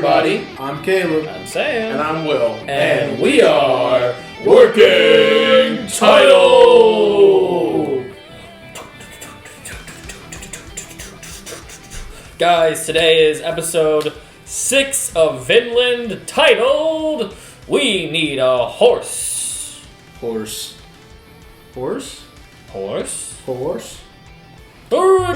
everybody. I'm Caleb. I'm Sam. And I'm Will. And we are Working Title! Guys, today is episode 6 of Vinland, titled We Need a Horse. Horse. Horse? Horse? Horse? No,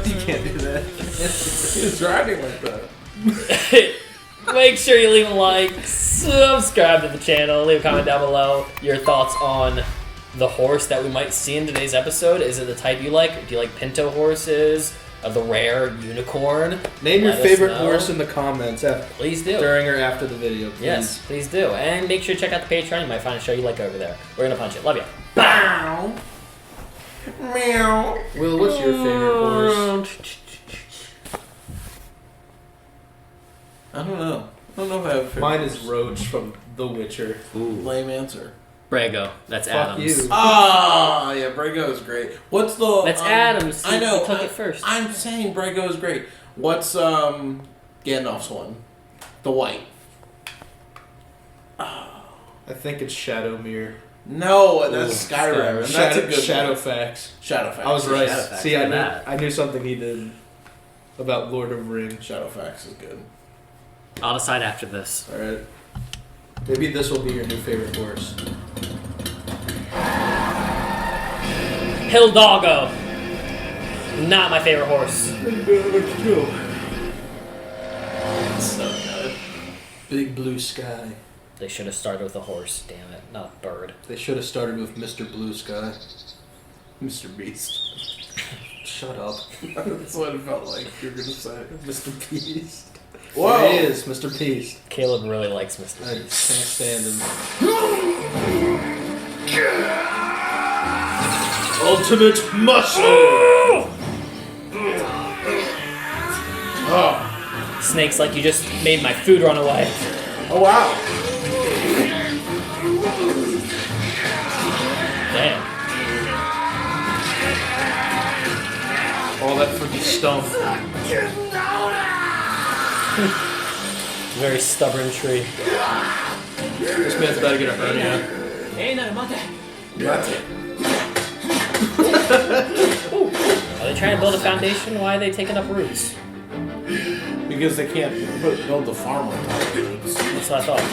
you can't do that. He's riding like that. Make sure you leave a like, subscribe to the channel, leave a comment down below your thoughts on the horse that we might see in today's episode. Is it the type you like? Do you like pinto horses? The rare unicorn? Name your favorite horse in the comments. Please do. During or after the video, please. Yes, please do. And make sure to check out the Patreon. You might find a show you like over there. We're going to punch it. Love you. Bow. Meow. Will, what's your favorite horse? I don't know. I don't know if I have a favorite. Mine is Roach from The Witcher. Lame answer. Brago. That's Fuck Adams. you. Ah, yeah, Brago is great. What's the... That's Adams. I know. He took it first. I'm saying Brago is great. What's Gandalf's one? The white. I think it's Shadowmere. No, that's Skyrim. And that's a good Shadowfax. Shadowfax. I was right. Shadowfax. See, I knew something he did about Lord of Rings. Shadowfax is good. I'll decide after this. Alright. Maybe this will be your new favorite horse. Hildoggo. Not my favorite horse. So good. Big Blue Sky. They should have started with a horse, damn it, not a bird. They should have started with Mr. Blue Sky. Mr. Beast. Shut up. That's what it felt like you were going to say. Mr. Beast. Whoa. There he is, Mr. Beast. Caleb really likes Mr. I Beast. can't stand him. Ultimate muscle! Oh. Snakes, like you just made my food run away. Oh, wow. Damn. All that for the stump. Very stubborn tree. This man's about to get a hernia. Are they trying to build a foundation? Why are they taking up roots? Because they can't build the farm on top of it. That's what I thought.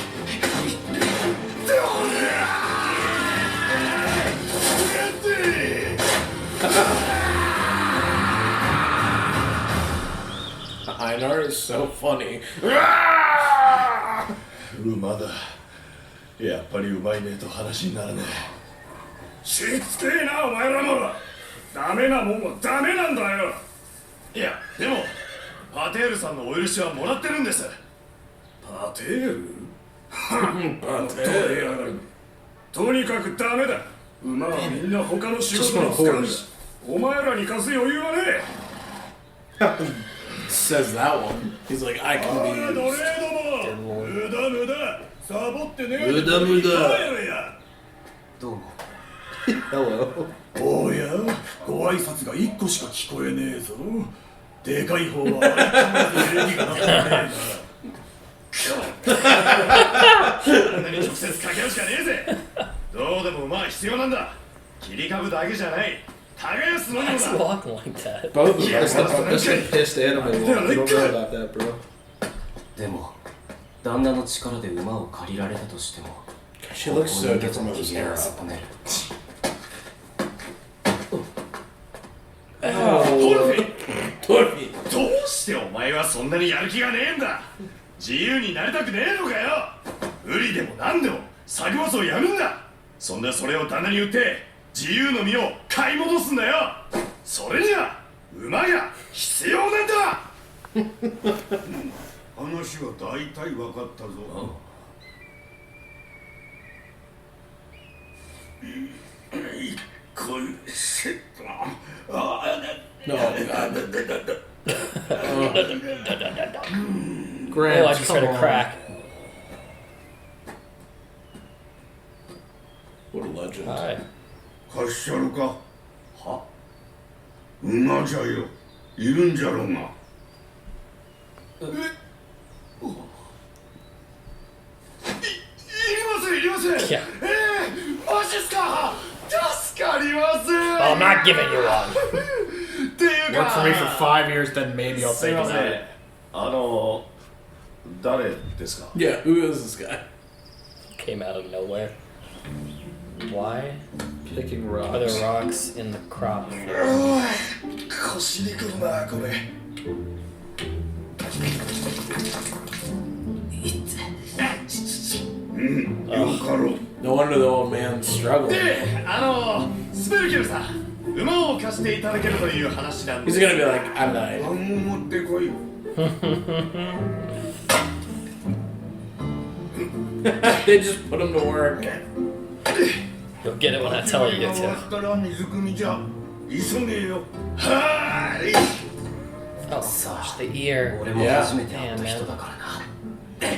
Einar is so funny. 馬だやっぱりうまいねと話にならねしつけえなお前らもダメなもんはダメなんだよいやでもパテールさんのお許しはもらってるんですパテールパテールとにかくダメだ馬はみんな他の仕事に使うんだお前らに貸す余裕はねえ Says that one. He's like, I can be used. 無駄無駄サボってねえ無駄無駄どうも Hello. おやご挨拶が1個しか聞こえねえぞでかい方は相変わらず礼儀がなってねえな体に直接掛け合うしかねえぜどうでも馬は必要なんだ切り株だけじゃない耕すのにも Why is he だ walking like that? Both of That's them. the pissed animal. You don't know about that, bro. でも旦那の力で馬を借りられたとしても She looks so different with his hair up. トルフィンどうしてお前はそんなにやる気がねえんだ自由になりたくねえのかよ無理でも何でも作物をやるんだそんなそれを旦那に言って自由の身を買い戻すんだよそれには馬が必要なんだ話は大体分かったぞこいセット No, God. Grant, Oh, I just heard a crack. What a legend. Alright. かっしゃるかは馬じゃよいるんじゃろうが。いりません。Yeah. マジっすか。助かります。 I'm not giving you one. っていうか。 Work for me for 5 years, then maybe I'll すい take ま it せ out. ん。誰ですか。 Yeah, who is this guy? Came out of nowhere. Why Picking are there rocks. rocks in the crop? 腰にくるなこれ。よかろう。 No wonder the old man's struggling. で、スペルケルさん、馬を貸していただけるという話なんで He's す。 gonna be like, I'm not. パンを持ってこい。 They just put him to work. You'll get it when I tell you 終わ to. ったら水汲みじゃ。急げよ。はーい。 Oh gosh, the ear. 俺も初めて会った人だからな。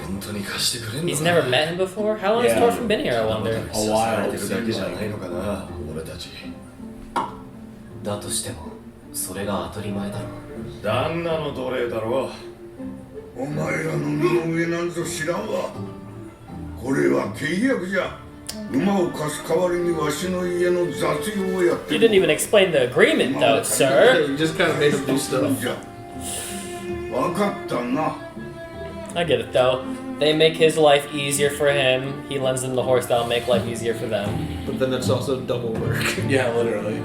本当に貸してくれんの He's never met him before? How long has Yeah. Thorfinn been here, I wonder? A while. てるだけじゃないのかな、俺たち。だとしてもそれが当たり前だろ。旦那の奴隷だろ。お前らの身の上なんぞ知らんわ。これは契約じゃ。馬を貸す代わりにわしの家の雑用をやって You didn't even explain the agreement, though, sir. You just kind of made him do stuff. じゃ。わかったな。 I get it, though. They make his life easier for him. He lends them the horse that'll make life easier for them. But then it's also double work. Yeah, literally.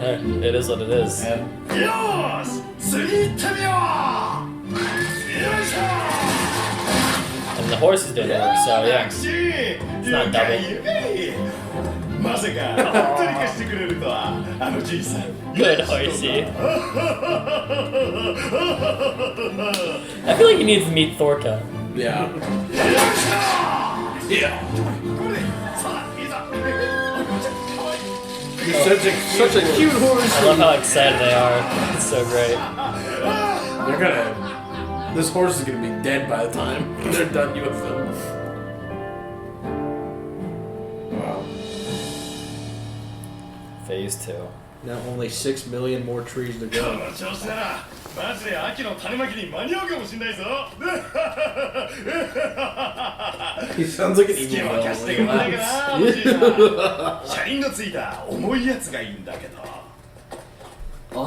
It is what it is. And よーし、次行ってみよう。よいしょ。 And the horse is doing the work, so yeah. It's not double. まさか本当に貸してくれるとは、あのじいさん。 Good horsey. I feel like he needs to meet Thorka. yeah. よいしょ。 Yeah. これ、さあ、いざ。 He's such a cute horse. I love how excited they are. It's so great. They're gonna. This horse is gonna be dead by the time they're done with him. Wow. Phase 2. Now only 6 million more trees to こ go. の調子なら、マジで秋の種まきに間に合うかもしれないぞ。 He sounds like an 月 evil を貸してく villain. れないかな、おじいさん。車輪のついた重いやつがいいんだけど。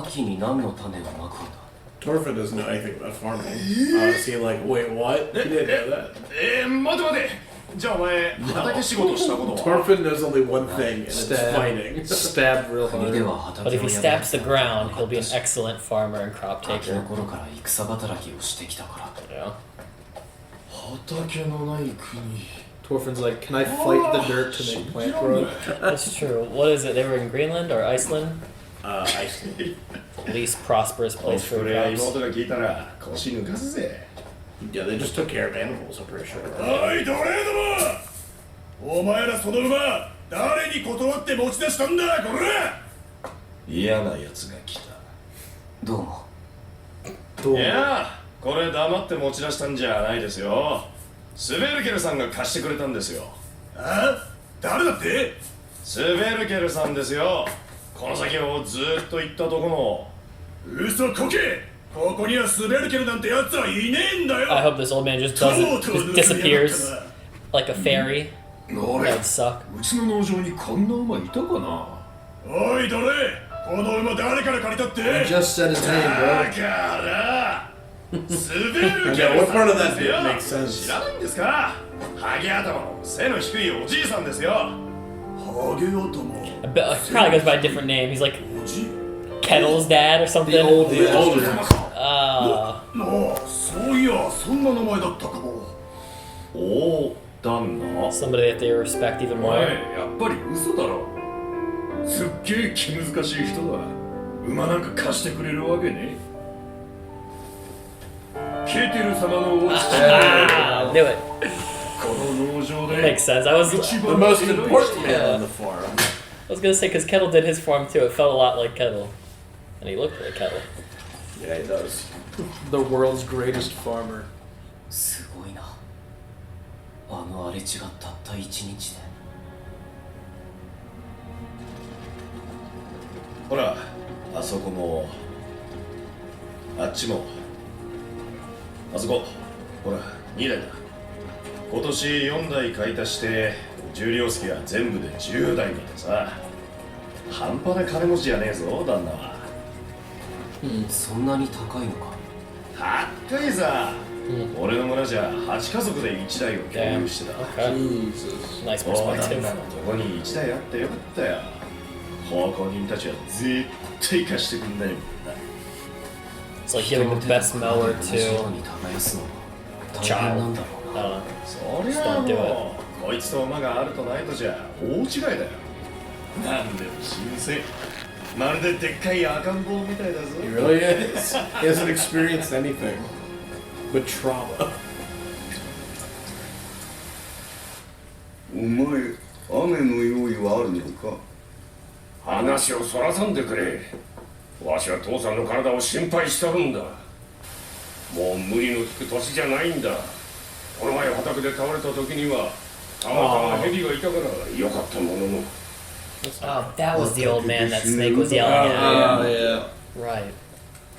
秋に何の種をまくんだ。 Thorfinn doesn't know anything about farming. Is he like, wait, what? He didn't know that. 待て待て。じゃあお前、畑仕事したことは。 Thorfinn knows only one thing, and it's fighting. Stabbed real 国で hard. は But 畑 if を he や stabs the ground, he'll be an excellent farmer and crop 秋の taker. 頃から戦働きをしてきたから。 You know? 畑のない国。 Thorfinn's like, can I fight the dirt to make plant grow? That's true. What is it? They were in Greenland or Iceland? Iceland. Least prosperous place そ for れは crops. 妹が聞いたら腰抜かすぜ。 Yeah, they just took care of animals, I'm pretty sure. おい、奴隷ども。お前らその馬、誰に断って持ち出したんだ、これ。嫌な奴が来た。どうも。いや、これ黙って持ち出したんじゃないですよ。スベルケルさんが貸してくれたんですよ。あ？誰だって？スベルケルさんですよ。この先をずっと行ったとこの。嘘こけ。ここにはスベルケルなんてやつはいねえんだよ。 I hope this old man just doesn't, just disappears like a fairy. お That would suck. うちの農場にこんな馬いたかな。おい、奴隷。この馬誰から借りたって？ He just said his name, だ bro. からスベルケ Yeah, ル what さ part ん of で that すよ。 bit makes sense? 知らないんですか？ハゲ頭の背の低いおじいさんですよ。ハゲ頭。 I bet, probably goes by a different name. He's like Kettle's dad or something. The old The older. master. あそういや、そんな名前だったかも。おお、旦那。 somebody that they respect even おい、 more. やっぱり嘘だろ。すっげえ気難しい人だ。馬なんか貸してくれるわけね。ケテル様のお家 Ah, knew it. この農場で Makes sense. I was The most important man on the farm. gonna say because Kettle did his form too. It felt a lot like Kettle, and he looked like Kettle. Yeah, he does. The world's greatest farmer. すごいな。あの荒れ地がたった一日で。ほら、あそこもあっちもあそこほら2台だ。今年4台買い足して重量付きは全部で10台だってさ。半端な金持ちじゃねえぞ旦那は。そんなに高いのか。高いさ、俺の村じゃ8家族で1台を共有してた。 Nice お旦 perspective. 那のとこに1台あってよかったよ。奉公人たちは絶対貸してくんないもんな。 It's like giving the best mower 同じ to ように耕すのは大変なんだろうな。 I don't know. そりゃあもうこいつと馬があるとないとじゃ大違いだよ。なんでも新鮮。まるででっかい赤ん坊みたいだぞ。 He really is. He hasn't experienced anything but trauma. お前、雨の用意はあるのか。話をそらさんでくれ。わしは父さんの体を心配してるんだ。もう無理の利く年じゃないんだ。この前畑で倒れた時にはたまたま蛇がいたからよかったものの。 Oh, that was the old man that Snake was yelling at. Yeah. Right.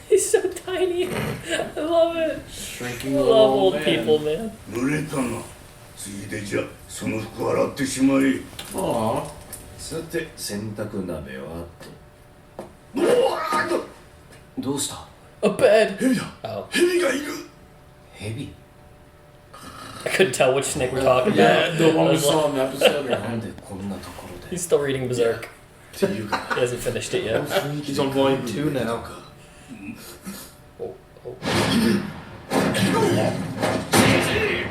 He's so tiny. I love it. Shrinking I little love old old people, man. 濡れたな。ついでじゃ、その服洗ってしまえ。 Aw. さて、洗濯鍋はどうした？ A bed. 蛇だ。 Oh, 蛇がいる。蛇？ I couldn't tell which Snake we're talking Yeah, about. the one I we was like- saw in the episode. なんでこんなところで？ He's still reading Berserk. っていうか、 He hasn't finished it yet. He's on volume 2 now. Oh, oh.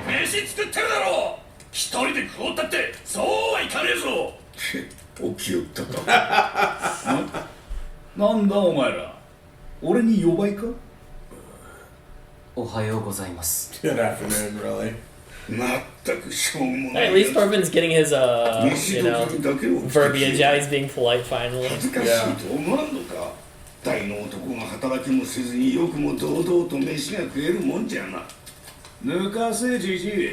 飯作ってるだろう。一人で食おうったってそうはいかねえぞ。起きよったか。なんだお前ら。俺に呼ばいか。おはようございます。 Good afternoon, really. まったくしょうもな At い。 least Thorfinn's getting his, you know, だけを verbiage out. He's being polite finally. 恥ずかしいと思わんのか。大の男が働きもせずによくも堂々と飯が食えるもんじゃな。抜かせじじい。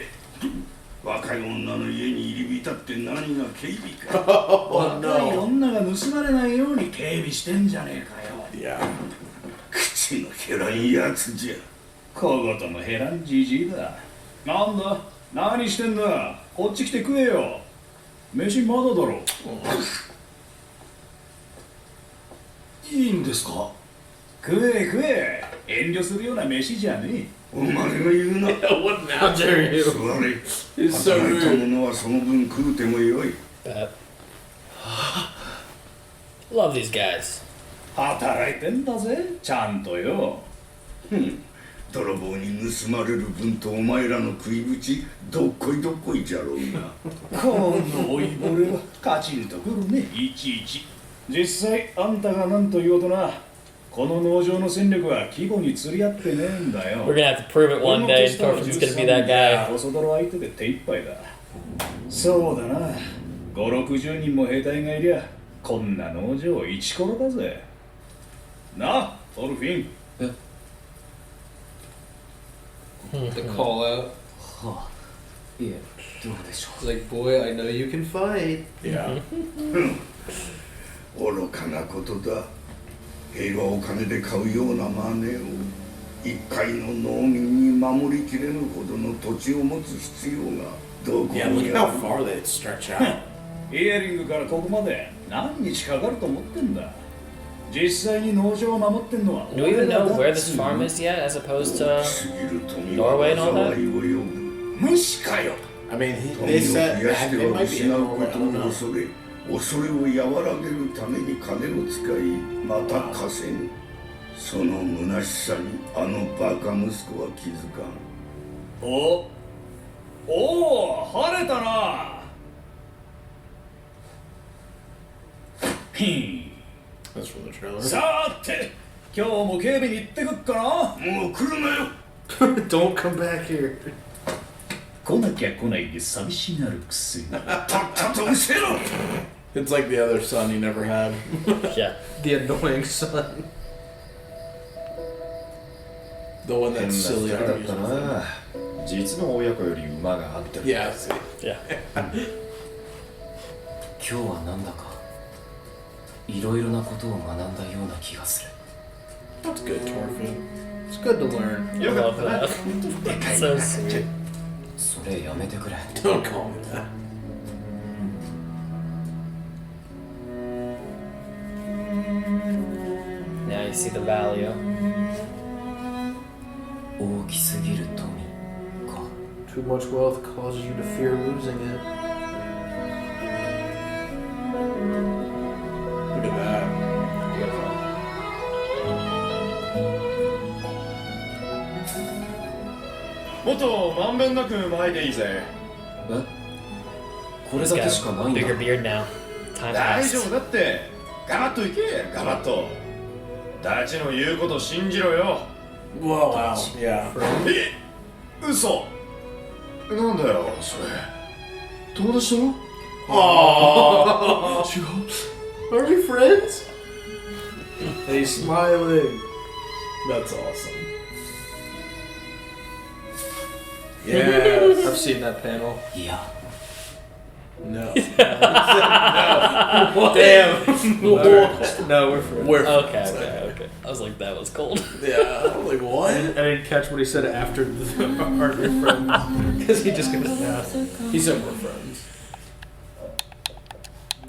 若い女の家に入り浸って何が警備か。若い女が盗まれないように警備してんじゃねえかよ。 Yeah. 口の減らんやつじゃ。小言も減らんじじいだ。なんだ何してんだ。こっち来て食えよ。飯まだだろ。いいんですか。食え食え。遠慮するような飯じゃねお前が言うな。 How dare you? 座れ。 He's so 働いた rude. 者はその分食うてもよい。 Bet. Love these guys. え。働いてんだぜ。ちゃんとよ。泥棒に盗まれる分とお前らの食いぶちどっこいどっこいじゃろうな。この老いぼれはカチンとくるね。いちいち。実際あんたが何と言おうとな。この農場の戦力は規模に釣り合ってねえんだよ。 We're gonna have to prove it one day. Thorfinn's gonna be that guy. 細泥相手で手一杯だ。そうだな。5、60人も兵隊がいりゃ、こんな農場一コロだぜ。な、トルフィン。 The call out. はあ、いえ、どうでしょ He's like, boy, I know you can fight. Yeah. 愚かなことだ。平和を金で買うようなマネーを一介の農民に守りきれぬほどの土地を持つ必要がどこ Yeah, に look あ how る。 far they stretch out. イヤリングからここまで何日かかると思ってんだ。実際に農場を守ってんのは Do we even know where this farm is yet, as opposed to 過ぎる富は Norway and all that? 災いを呼ぶ。無視かよ。 I mean, they 富を said 増やして it は might be 失 in う Norway. こ I と don't を know. 恐れ、恐れを和らげるために金を使い、また稼ぐ。その虚しさにあのバカ息子は気づかん。おお、晴れたな。ヒ That's from the ン。 trailer. さーて、今日も警備に行ってくっかな。もう来るなよ。 Don't come back here. 来なきゃ来ないで寂しがるくせに。たったと見せろ。 It's like the other son he never had. yeah. The annoying son. The one 変な that's 二 silly. 人だったな。実の親子より馬が合ってる。 Yeah, see. Yeah. う。今日はなんだかいろいろなことを学んだような気がする。That's good, Thorfinn. good to learn. I love that. So sweet. それやめてくれ。 Don't call me that. Now you see the value. 大きすぎる富か。 Too much wealth causes you to fear losing it. Look at that. Beautiful. もっとまんべんなく前でいいぜ。えこれ He's だけしか got ない a んだ。 bigger beard now. Time 大丈 passed. 夫だって。ガバッといけ、ガバッと。ダチの言うこと信じろよ。 Wow. Yeah. 嘘。なんだよ、それ。友達との Aww. Are we friends? And he's smiling. That's awesome. Yeah, I've seen that panel. いや No. Damn. No, we're friends. We're Okay, friends. okay. I was like, that was cold. Yeah, I'm like, what? I didn't catch what he said after the are we friends? Because he just goes, yeah. He said we're friends.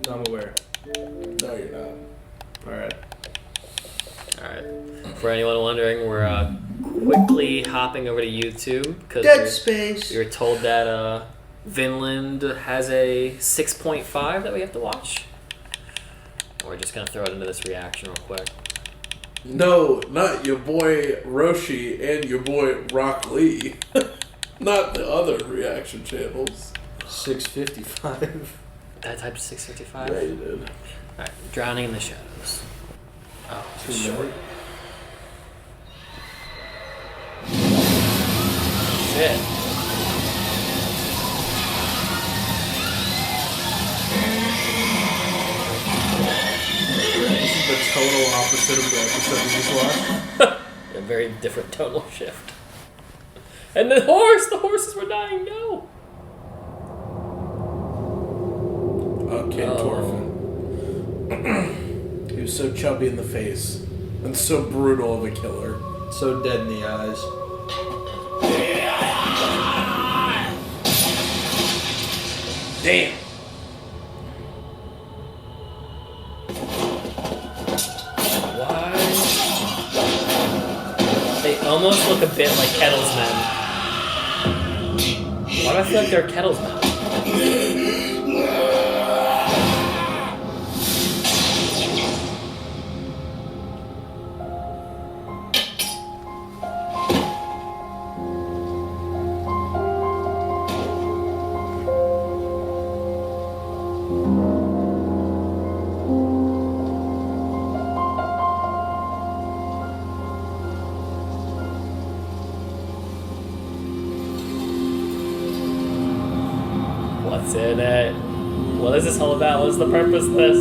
I'm aware. No, you're not. Alright. Alright. For anyone wondering, we're quickly hopping over to YouTube because Dead Space. we were told that Vinland has a 6.5 that we have to watch. We're just gonna throw it into this reaction real quick. No, not your boy Roshi and your boy Rock Lee. Not the other reaction channels. 655. That type of 655? Yeah, you did. Alright, Drowning in the Shadows. Oh, Too short. late. Shit. This is the total opposite of the episode we just watched. A very different tonal shift. And the horses were dying, no! Ken Thorfinn. He was so chubby in the face and so brutal of a killer. So dead in the eyes. Damn. Why? They almost look a bit like Kettles men. Why do I feel like they're Kettles men? What's in it? What is this all about? What's the purpose of this?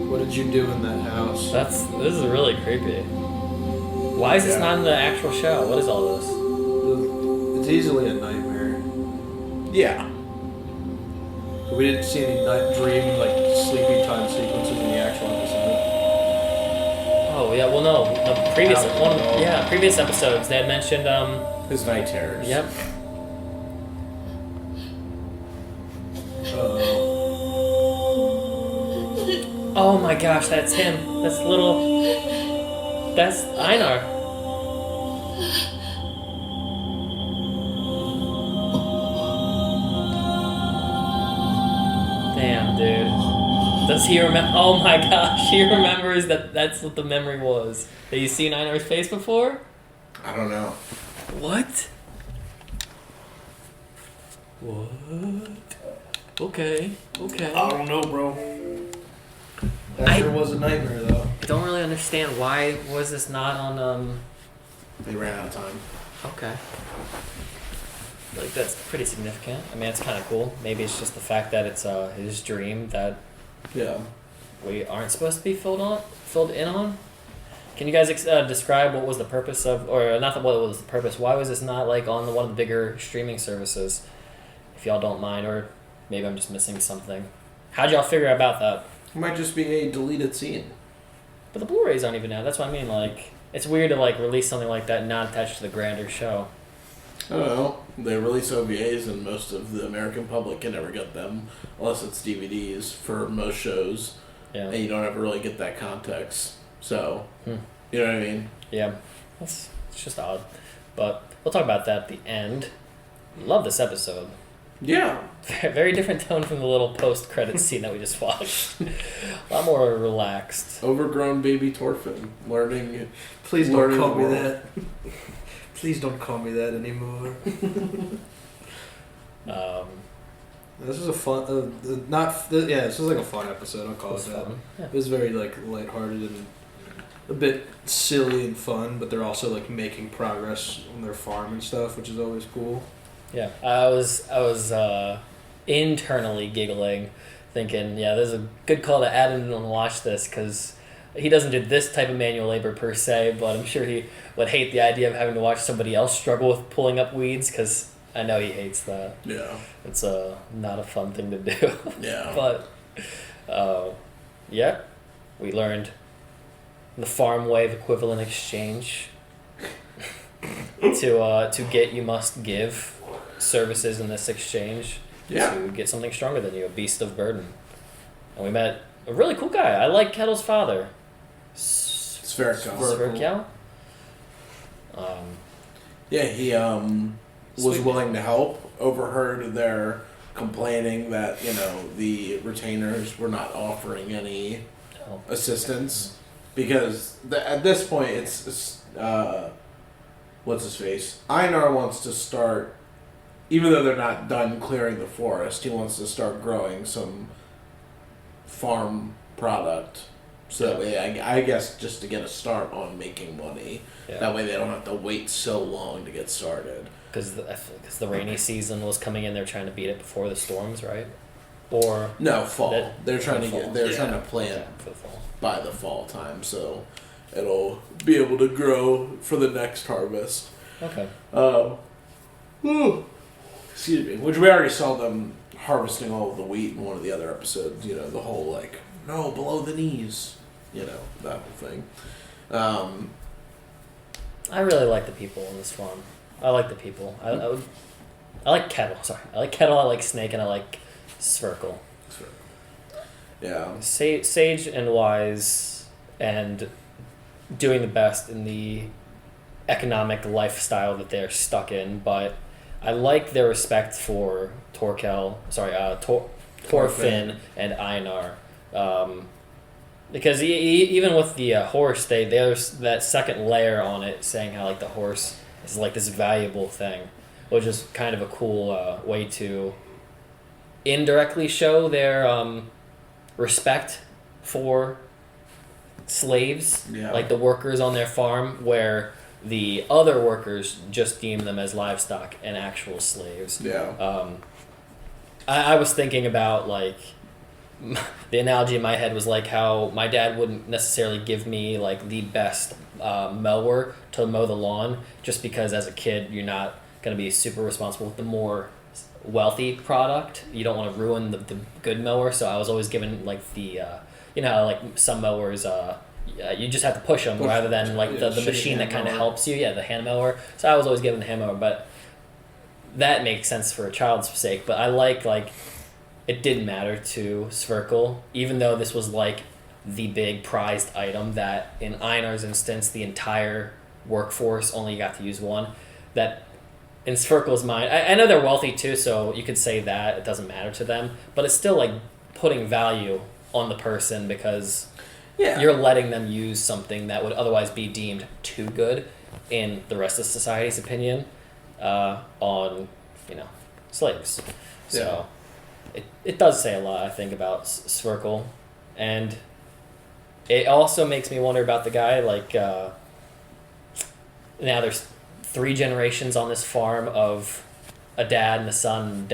What did you do in that house? This is really creepy. Why is this Yeah. not in the actual show? What is all this? It's easily a nightmare. Yeah. We didn't see any night dream, like, sleepy time sequences in the actual episode. Oh yeah, well no, the previous episodes they had mentioned His night terrors. yep. Oh my gosh, that's him. That's Einar. Damn, dude. Does he remember? Oh my gosh, he remembers that's what the memory was. Have you seen Einar's face before? I don't know. What? What? Okay. I don't know, bro. That sure was a nightmare, though. I don't really understand why was this not on They ran out of time. Okay. Like that's pretty significant. I mean, it's kind of cool. Maybe it's just the fact that it's his dream that Yeah. we aren't supposed to be filled in on. Can you guys describe what was the purpose of, or not what was the purpose? Why was this not like on one of the bigger streaming services? If y'all don't mind, or maybe I'm just missing something. How'd y'all figure about that? It might just be a deleted scene. But the Blu-rays aren't even out. That's what I mean. Like, it's weird to like release something like that not attached to the grander show. I don't know. They release OVAs and most of the American public can never get them unless it's DVDs for most shows. Yeah. And you don't ever really get that context. So, you know what I mean? Yeah. It's just odd. But we'll talk about that at the end. Love this episode. Yeah. Very different tone from the little post-credits scene that we just watched. A lot more relaxed. Overgrown baby Thorfinn learning. Please don't learning call the me world. that. Please don't call me that anymore. This was a fun, this was like a fun episode. I'll call it that. Yeah. It was very like lighthearted and a bit silly and fun, but they're also like making progress on their farm and stuff, which is always cool. Yeah, I was internally giggling, thinking, yeah, there's a good call to add him and watch this, because he doesn't do this type of manual labor per se, but I'm sure he would hate the idea of having to watch somebody else struggle with pulling up weeds, because I know he hates that. Yeah. It's not a fun thing to do. Yeah. But, yeah, we learned the farm wave equivalent exchange. To get, you must give services in this exchange to get something stronger than you, a beast of burden. And we met a really cool guy. I like Ketil's father. Sverkel. Yeah, he was willing to help. Overheard their complaining that, the retainers were not offering any assistance. Because at this point, it's what's his face? Einar wants to start, even though they're not done clearing the forest, he wants to start growing some farm product. So that way, I guess, just to get a start on making money. Yeah. That way they don't have to wait so long to get started. Because the rainy season was coming in, they're trying to beat it before the storms, right? Or No, fall. They're trying to fall. trying to plant for the fall. by the fall time, so it'll be able to grow for the next harvest. Okay. Excuse me. Which we already saw them harvesting all of the wheat in one of the other episodes. The whole no, below the knees. That whole thing. I really like the people in this farm. I like the people. I like Ketil. Sorry, I like Ketil. I like Snake, and I like Sverkel. Yeah. Sage and wise, and doing the best in the economic lifestyle that they're stuck in. But I like their respect for Thorfinn and Einar. Because even with the horse, there's that second layer on it saying how the horse is this valuable thing, which is kind of a cool way to indirectly show their respect for slaves, the workers on their farm, where the other workers just deem them as livestock and actual slaves. Yeah. I was thinking about the analogy in my head was how my dad wouldn't necessarily give me the best mower to mow the lawn, just because as a kid you're not going to be super responsible with the more wealthy product. You don't want to ruin the good mower, so I was always given some mowers you just have to push them rather than the machine that kind of helps you, the hand mower. So I was always given the hand mower, but that makes sense for a child's sake. But I like it didn't matter to Sverkel, even though this was the big prized item that in Einar's instance the entire workforce only got to use one. That in Sverkel's mind, I know they're wealthy too, so you could say that it doesn't matter to them, but it's still putting value on the person, because you're letting them use something that would otherwise be deemed too good in the rest of society's opinion on slaves. So it does say a lot, I think, about Sverkel, and it also makes me wonder about the guy. Now there's 3 generations on this farm of a dad and a son,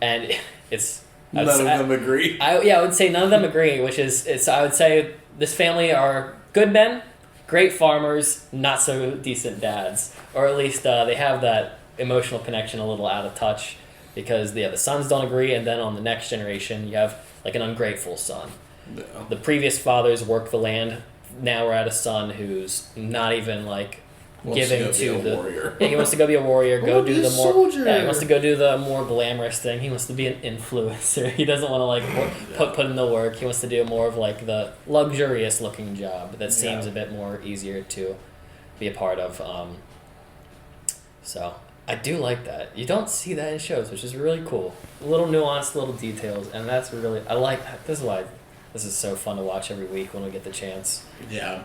and it's None of them agree. I would say none of them agree, which is I would say this family are good men, great farmers, not so decent dads, or at least they have that emotional connection a little out of touch. because the sons don't agree, and then on the next generation you have like an ungrateful son. Yeah. The previous fathers work the land. Now we're at a son who's not even like giving to the warrior. Yeah, he wants to go be a warrior. Go do be the a more. soldier. Yeah, he wants to go do the more glamorous thing. He wants to be an influencer. He doesn't want to like put in the work. He wants to do more of like the luxurious looking job that seems a bit more easier to be a part of. So I do like that. You don't see that in shows, which is really cool. Little nuanced, little details, and that's really I like that. This is why this is so fun to watch every week when we get the chance. Yeah.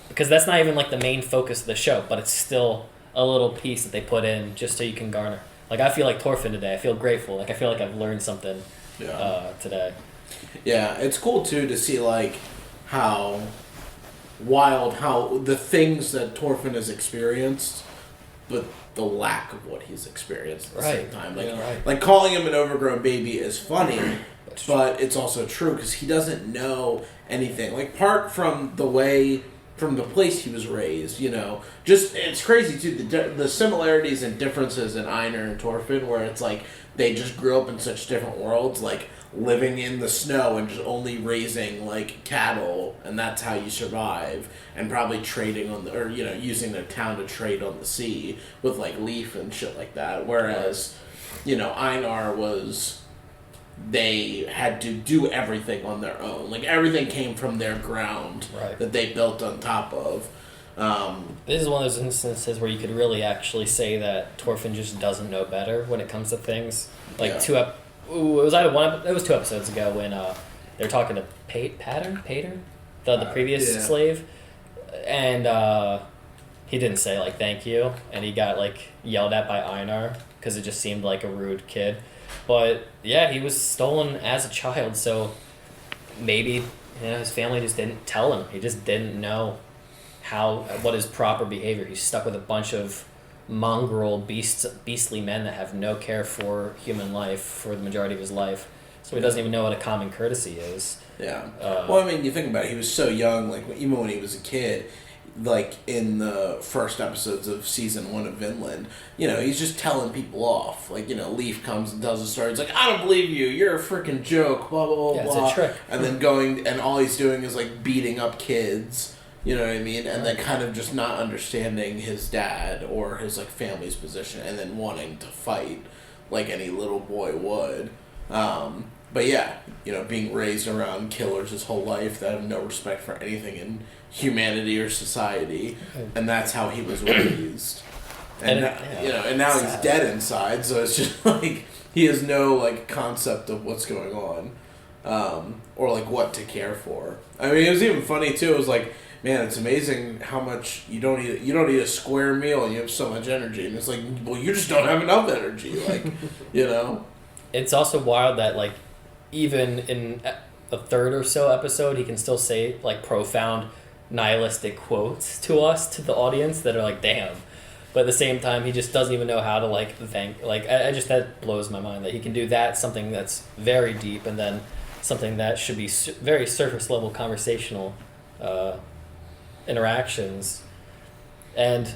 Because that's not even like the main focus of the show, but it's still a little piece that they put in just so you can garner. Like I feel like Thorfinn today. I feel grateful. Like I feel like I've learned something today. Yeah, it's cool too to see like how the things that Thorfinn has experienced, but the lack of what he's experienced at the same time. Like, like calling him an overgrown baby is funny, but it's also true because he doesn't know anything. Like, apart from the place he was raised, you know, just it's crazy too the similarities and differences in Einar and Thorfinn, where it's like they just grew up in such different worlds, like living in the snow and just only raising like cattle, and that's how you survive, and probably trading using their town to trade on the sea with like leaf and shit like that. Whereas, you know, Einar they had to do everything on their own. Like everything came from their ground that they built on top of. This is one of those instances where you could really actually say that Thorfinn just doesn't know better when it comes to things. Like it was 2 episodes ago when they were talking to Pater, the previous slave, and he didn't say like thank you, and he got like yelled at by Einar because it just seemed like a rude kid. But yeah, he was stolen as a child, so maybe his family just didn't tell him. He just didn't know what is proper behavior. He's stuck with a bunch of mongrel beastly men that have no care for human life for the majority of his life. So he doesn't even know what a common courtesy is. Yeah. Well, I mean, you think about it, he was so young, like even when he was a kid, like in the first episodes of season 1 of Vinland, you know, he's just telling people off. Like, you know, Leif comes and tells a story. He's like, I don't believe you. You're a freaking joke. Blah, blah, blah, blah. It's a trick. And then and all he's doing is like beating up kids. You know what I mean? And then kind of just not understanding his dad or his like family's position, and then wanting to fight like any little boy would. But yeah, you know, being raised around killers his whole life that have no respect for anything in humanity or society, and that's how he was raised. And now he's dead inside, so it's just like he has no like concept of what's going on, or like what to care for. I mean, it was even funny too. It was like, man, it's amazing how much you don't eat a square meal and you have so much energy, and it's like, well, you just don't have enough energy, like, you know. It's also wild that like even in a third or so episode, he can still say like profound nihilistic quotes to us, to the audience, that are like, damn. But at the same time, he just doesn't even know how to like thank. Like that blows my mind that he can do that, something that's very deep, and then something that should be very surface level conversational interactions. And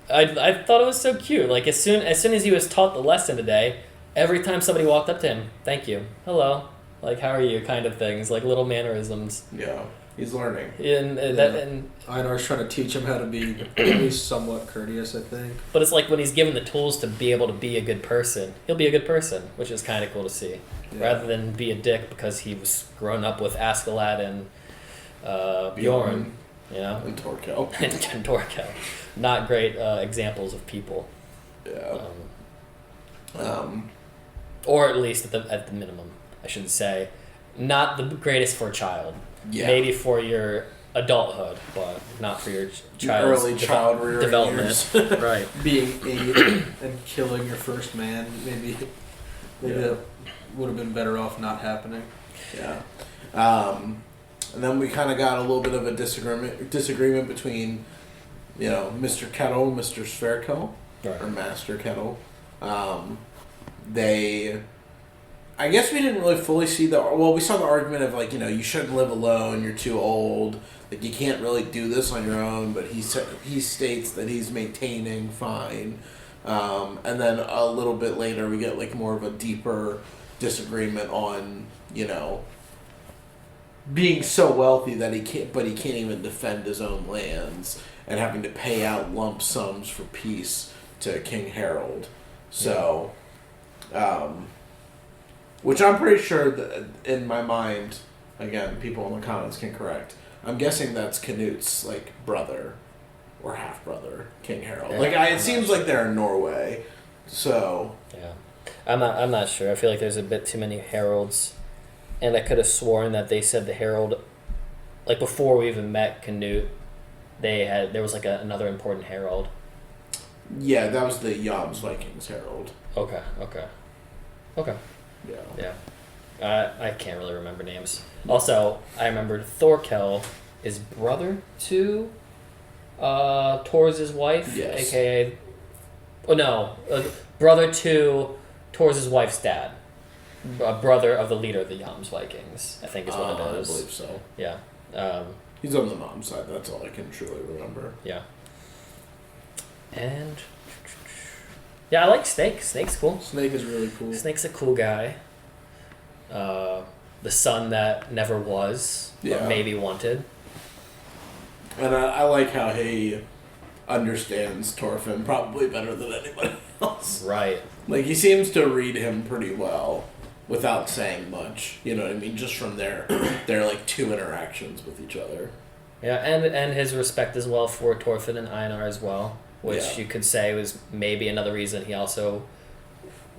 I thought it was so cute. Like as soon as he was taught the lesson today, every time somebody walked up to him, thank you, hello, like how are you, kind of things, like little mannerisms. Yeah, he's learning. And Einar's trying to teach him how to be at least somewhat courteous, I think. But it's like when he's given the tools to be able to be a good person, he'll be a good person, which is kind of cool to see, rather than be a dick because he was grown up with Askeladd and Bjorn. You know? And Torkel. and Torkel. Not great examples of people. Yeah. Or at least at the minimum, I should say. Not the greatest for a child. Yeah. Maybe for your adulthood, but not for your child's early child rearing development. years. Right. Being 8 and killing your first man, maybe that would have been better off not happening. Yeah. And then we kind of got a little bit of a disagreement between, you know, Mr. Kettle and Mr. Sverkel, or Master Kettle. I guess we didn't really fully see we saw the argument of like, you know, you shouldn't live alone, you're too old, like you can't really do this on your own, but he states that he's maintaining fine. And then a little bit later, we get like more of a deeper disagreement on, being so wealthy that he can't even defend his own lands, and having to pay out lump sums for peace to King Harold. So, which I'm pretty sure that in my mind, again, people in the comments can correct, I'm guessing that's Canute's like brother or half brother, King Harold. It seems like they're in Norway. So yeah, I'm not sure. I feel like there's a bit too many Harolds, and I could have sworn that they said the Harold, like before we even met Canute, there was like another important Harold. Yeah, that was the Jom's Vikings Harold. Okay. Yeah. I can't really remember names. Also, I remembered Thorkel is brother to Thor's wife, yes. aka brother to Thor's wife's dad, a brother of the leader of the Jom's Vikings. I think is what it is. I believe so. Yeah. He's on the mom's side. That's all I can truly remember. Yeah. And yeah, I like Snake. Snake's cool. Snake is really cool. Snake's a cool guy. The son that never was, but maybe wanted. And I like how he understands Thorfinn probably better than anybody else. Right. Like, he seems to read him pretty well without saying much. You know what I mean? Just from their like 2 interactions with each other. Yeah, and his respect as well for Thorfinn and Einar as well, which you could say was maybe another reason he also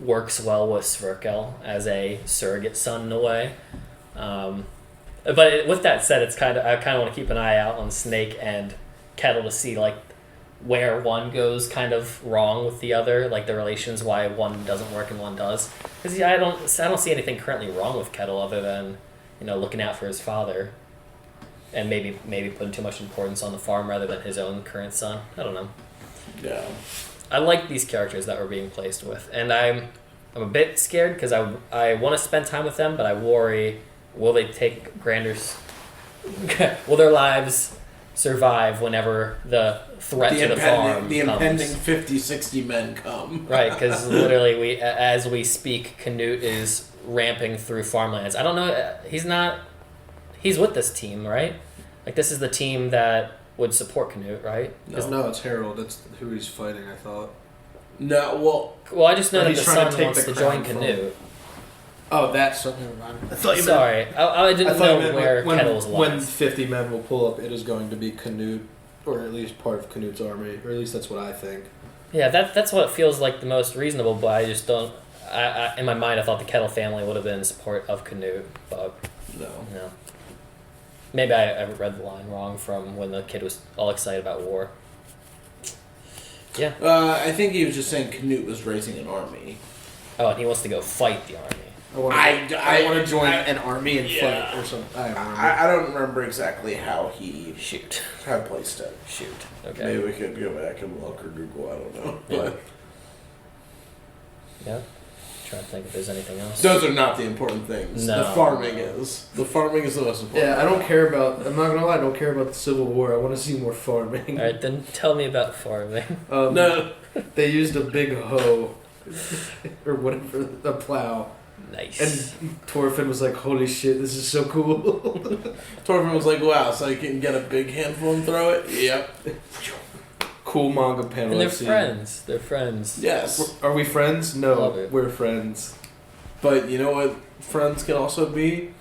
works well with Sverkel as a surrogate son in a way. But with that said, I kind of want to keep an eye out on Snake and Ketil to see like where one goes kind of wrong with the other, like the relations, why one doesn't work and one does. Because I don't see anything currently wrong with Ketil other than looking out for his father, and maybe putting too much importance on the farm rather than his own current son. I don't know. Yeah. I like these characters that we're being placed with, and I'm a bit scared because I want to spend time with them, but I worry, will they take grander? Will their lives survive whenever the threat to the farm the comes? impending 50-60 men come? Right, because literally as we speak, Canute is ramping through farmlands. I don't know. He's with this team, right? Like, this is the team that would support Canute, right? No, it's Harold. That's who he's fighting, I thought. No, well, I just know that the he's trying to son take wants the to join crown from- Canute. Oh, that's never mind. I thought you Sorry, I didn't know where Ketil's when was. 50 men will pull up, it is going to be Canute, or at least part of Canute's army, or at least that's what I think. Yeah, that's what feels like the most reasonable, but I just don't... in my mind, I thought the Ketil family would have been in support of Canute, but... No. Maybe I read the line wrong from when the kid was all excited about war. Yeah. I think he was just saying Canute was raising an army. Oh, and he wants to go fight the army. I want to join an army and fight or something. I don't remember exactly how he Shoot. had placed it. Shoot. Okay. Maybe we could go back and look or Google. I don't know. Yeah. But Yeah. Trying to think if there's anything else. those are not the important things. No. The farming is. The farming is the most important. Yeah, I don't care about. I'm not gonna lie. I don't care about the Civil War. I want to see more farming. All right, then tell me about farming. No. They used a big hoe, or whatever, a plow. Nice. And Thorfinn was like, "Holy shit, this is so cool." Thorfinn was like, "Wow, so I can get a big handful and throw it." Yep. Cool manga panel. And they're I've seen. friends. They're friends. Yes. Are we friends? Love No, it. we're friends. But you know what friends can also be?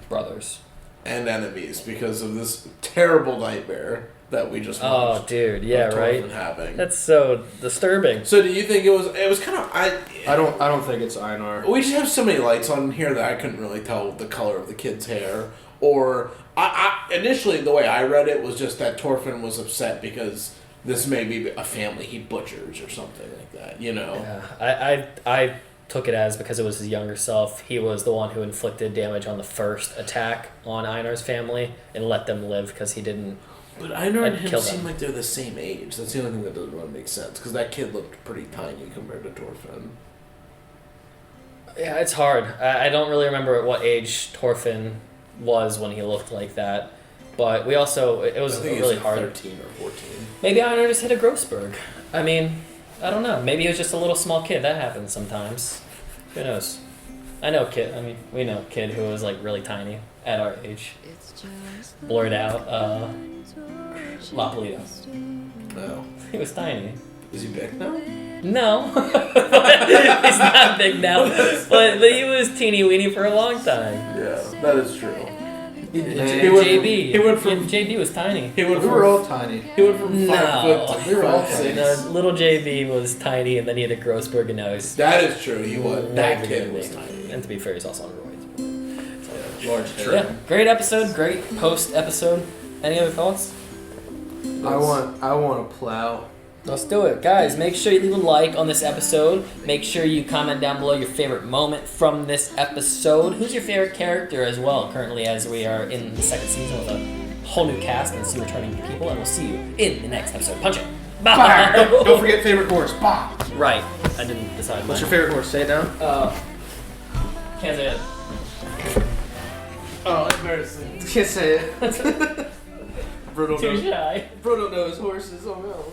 Brothers. And enemies, because of this terrible nightmare that we just Oh, watched. dude. Yeah, of right? Thorfinn having. That's so disturbing. So do you think it was kind of... I don't think it's Einar. We just have so many lights on here that I couldn't really tell the color of the kid's hair. Or, I initially, the way I read it was just that Thorfinn was upset because this may be a family he butchers or something like that, you know? Yeah, I took it as because it was his younger self, he was the one who inflicted damage on the first attack on Einar's family and let them live because he didn't... But Einar and I'd him kill seem them. like they're the same age. That's the only thing that doesn't really make sense, because that kid looked pretty tiny compared to Thorfinn. Yeah, it's hard. I don't really remember at what age Thorfinn was when he looked like that. But it was I think really like hard. 13 or 14. Maybe Einar just hit a Grossberg. I mean, I don't know. Maybe he was just a little small kid. That happens sometimes. Who knows? I know kid. I mean, we know a kid who was like really tiny at our age. Blurred out. Lopolito. No. He was tiny. Is he big now? No, he's not big now, but he was teeny weeny for a long time. Yeah, that is true. JB. He went from JB was tiny. He went We from were all tiny. He went from 5 foot to we were all 5'6". no, little JB was tiny, and then he had a Grossberg nose. That is true. He was. That Way kid bigger was than me. tiny. And to be fair, he's also on roids. Large hair. Yeah, great episode, great post episode. Any other thoughts? I want to plow. Let's do it. Guys, make sure you leave a like on this episode. Make sure you comment down below your favorite moment from this episode. Who's your favorite character as well, currently, as we are in the second season with a whole new cast and some returning people. And we'll see you in the next episode. Punch it. Bye. Don't forget favorite horse. Bah. Right. I didn't decide. What's your favorite horse? Say it down. Can't say it. Oh, embarrassing. Can't say it. Bro don't Too know. shy. Bro don't know his horses. Oh no.